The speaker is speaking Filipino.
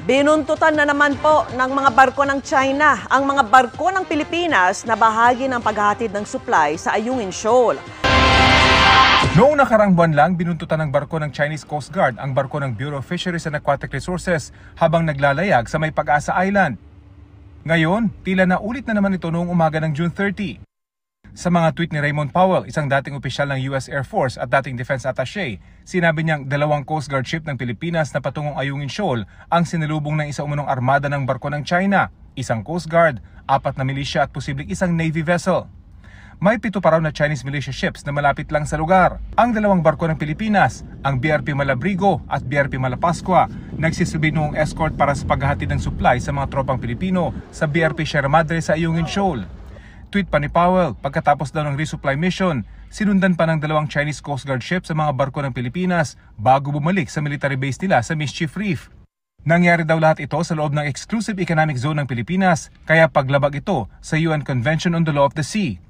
Binuntutan na naman po ng mga barko ng China ang mga barko ng Pilipinas na bahagi ng paghahatid ng supply sa Ayungin Shoal. Noong nakarang buwan lang, binuntutan ng barko ng Chinese Coast Guard ang barko ng Bureau of Fisheries and Aquatic Resources habang naglalayag sa may Pag-asa Island. Ngayon, tila na ulit na naman ito noong umaga ng June 30. Sa mga tweet ni Raymond Powell, isang dating opisyal ng US Air Force at dating defense attaché, sinabi niyang 2 Coast Guard ship ng Pilipinas na patungong Ayungin Shoal ang sinalubong ng isa umunong armada ng barko ng China, 1 Coast Guard, 4 na milisya at posibleng 1 Navy vessel. May 7 pa raw na Chinese militia ships na malapit lang sa lugar. Ang 2 barko ng Pilipinas, ang BRP Malabrigo at BRP Malapascua, nagsisilbi noong escort para sa paghahatid ng supply sa mga tropang Pilipino sa BRP Sierra Madre sa Ayungin Shoal. Tweet pa ni Powell, pagkatapos daw ng resupply mission, sinundan pa ng 2 Chinese Coast Guard ships sa mga barko ng Pilipinas bago bumalik sa military base nila sa Mischief Reef. Nangyari daw lahat ito sa loob ng Exclusive Economic Zone ng Pilipinas, kaya paglabag ito sa UN Convention on the Law of the Sea.